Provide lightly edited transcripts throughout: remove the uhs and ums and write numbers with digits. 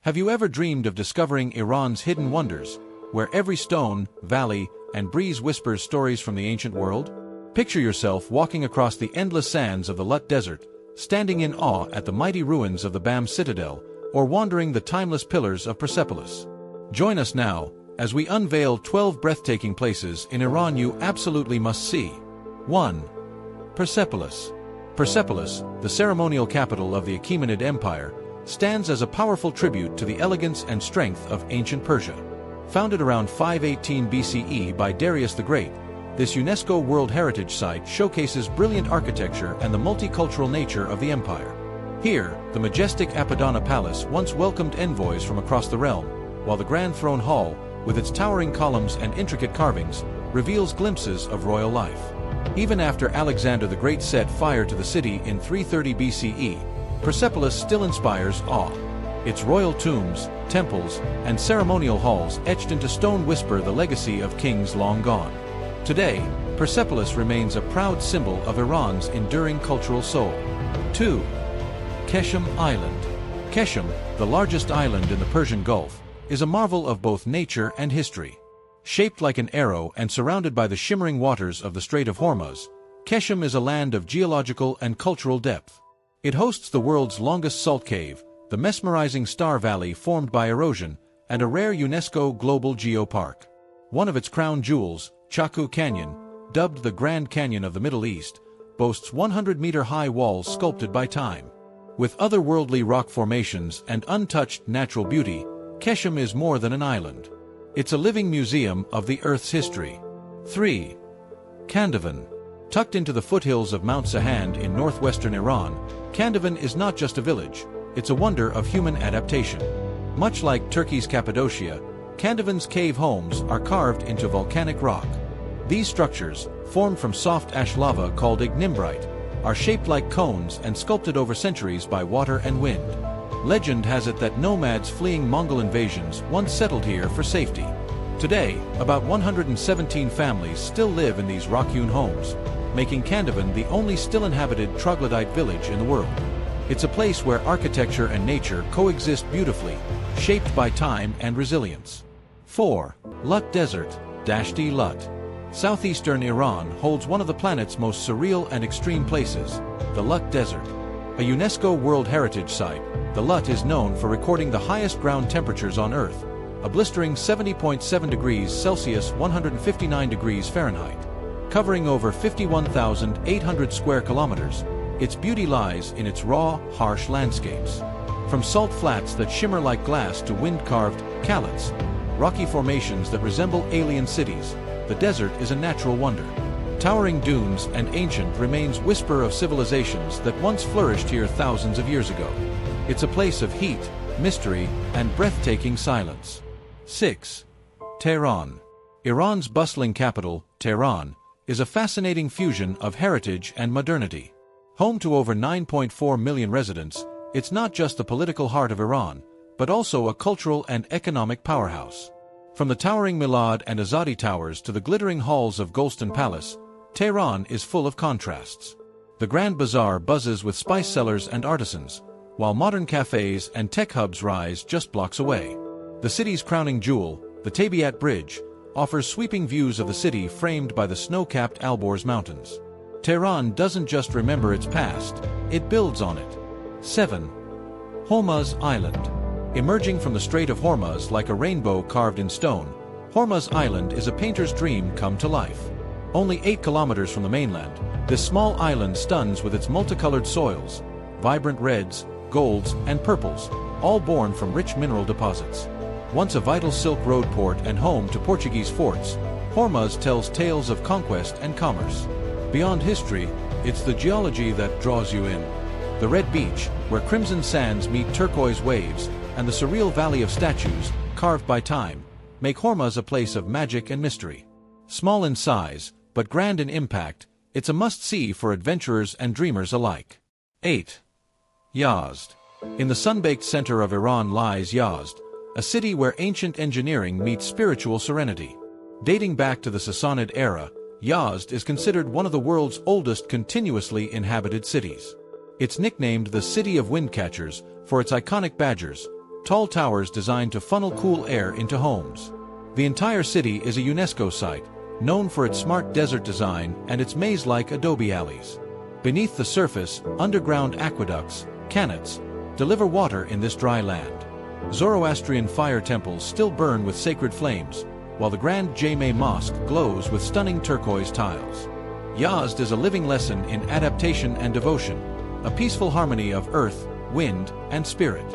Have you ever dreamed of discovering Iran's hidden wonders, where every stone, valley, and breeze whispers stories from the ancient world? Picture yourself walking across the endless sands of the Lut Desert, standing in awe at the mighty ruins of the Bam citadel, or wandering the timeless pillars of Persepolis. Join us now, as we unveil 12 breathtaking places in Iran you absolutely must see. 1. Persepolis. Persepolis, the ceremonial capital of the Achaemenid Empire, stands as a powerful tribute to the elegance and strength of ancient Persia. Founded around 518 BCE by Darius the Great, this UNESCO World Heritage Site showcases brilliant architecture and the multicultural nature of the empire. Here, the majestic Apadana Palace once welcomed envoys from across the realm, while the Grand Throne Hall, with its towering columns and intricate carvings, reveals glimpses of royal life. Even after Alexander the Great set fire to the city in 330 BCE, Persepolis still inspires awe. Its royal tombs, temples, and ceremonial halls etched into stone whisper the legacy of kings long gone. Today, Persepolis remains a proud symbol of Iran's enduring cultural soul. 2. Keshem Island. Keshem, the largest island in the Persian Gulf, is a marvel of both nature and history. Shaped like an arrow and surrounded by the shimmering waters of the Strait of Hormuz, Keshem is a land of geological and cultural depth. It hosts the world's longest salt cave, the mesmerizing Star Valley formed by erosion, and a rare UNESCO Global Geopark. One of its crown jewels, Chaku Canyon, dubbed the Grand Canyon of the Middle East, boasts 100-meter-high walls sculpted by time. With otherworldly rock formations and untouched natural beauty, Keshem is more than an island. It's a living museum of the Earth's history. 3. Kandovan. Tucked into the foothills of Mount Sahand in northwestern Iran, Kandovan is not just a village, it's a wonder of human adaptation. Much like Turkey's Cappadocia, Kandovan's cave homes are carved into volcanic rock. These structures, formed from soft ash lava called ignimbrite, are shaped like cones and sculpted over centuries by water and wind. Legend has it that nomads fleeing Mongol invasions once settled here for safety. Today, about 117 families still live in these rock-hewn homes, making Kandovan the only still inhabited troglodyte village in the world. It's a place where architecture and nature coexist beautifully, shaped by time and resilience. 4. Lut Desert, -D Lut. Southeastern Iran holds one of the planet's most surreal and extreme places, the Lut Desert. A UNESCO World Heritage Site, the Lut is known for recording the highest ground temperatures on Earth, a blistering 70.7 degrees Celsius 159 degrees Fahrenheit. Covering over 51,800 square kilometers, its beauty lies in its raw, harsh landscapes. From salt flats that shimmer like glass to wind-carved calottes, rocky formations that resemble alien cities, the desert is a natural wonder. Towering dunes and ancient remains whisper of civilizations that once flourished here thousands of years ago. It's a place of heat, mystery, and breathtaking silence. 6. Tehran. Iran's bustling capital, Tehran, is a fascinating fusion of heritage and modernity. Home to over 9.4 million residents, it's not just the political heart of Iran, but also a cultural and economic powerhouse. From the towering Milad and Azadi towers to the glittering halls of Golestan Palace, Tehran is full of contrasts. The Grand Bazaar buzzes with spice sellers and artisans, while modern cafes and tech hubs rise just blocks away. The city's crowning jewel, the Tabriz Bridge, offers sweeping views of the city framed by the snow-capped Alborz Mountains. Tehran doesn't just remember its past, it builds on it. 7. Hormuz Island. Emerging from the Strait of Hormuz like a rainbow carved in stone, Hormuz Island is a painter's dream come to life. Only 8 kilometers from the mainland, this small island stuns with its multicolored soils, vibrant reds, golds, and purples, all born from rich mineral deposits. Once a vital Silk Road port and home to Portuguese forts, Hormuz tells tales of conquest and commerce. Beyond history, it's the geology that draws you in. The Red Beach, where crimson sands meet turquoise waves, and the surreal Valley of Statues, carved by time, make Hormuz a place of magic and mystery. Small in size, but grand in impact, it's a must-see for adventurers and dreamers alike. 8. Yazd. In the sun-baked center of Iran lies Yazd, a city where ancient engineering meets spiritual serenity. Dating back to the Sassanid era, Yazd is considered one of the world's oldest continuously inhabited cities. It's nicknamed the City of Windcatchers for its iconic badgers, tall towers designed to funnel cool air into homes. The entire city is a UNESCO site, known for its smart desert design and its maze-like adobe alleys. Beneath the surface, underground aqueducts, qanats, deliver water in this dry land. Zoroastrian fire temples still burn with sacred flames, while the Grand Jame Mosque glows with stunning turquoise tiles. Yazd is a living lesson in adaptation and devotion, a peaceful harmony of earth, wind, and spirit.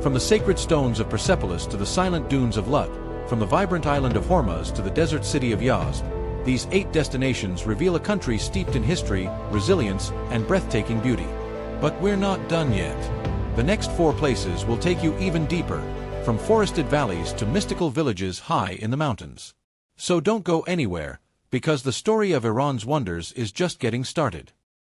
From the sacred stones of Persepolis to the silent dunes of Lut, from the vibrant island of Hormuz to the desert city of Yazd, these 8 destinations reveal a country steeped in history, resilience, and breathtaking beauty. But we're not done yet. The next 4 places will take you even deeper, from forested valleys to mystical villages high in the mountains. So don't go anywhere, because the story of Iran's wonders is just getting started.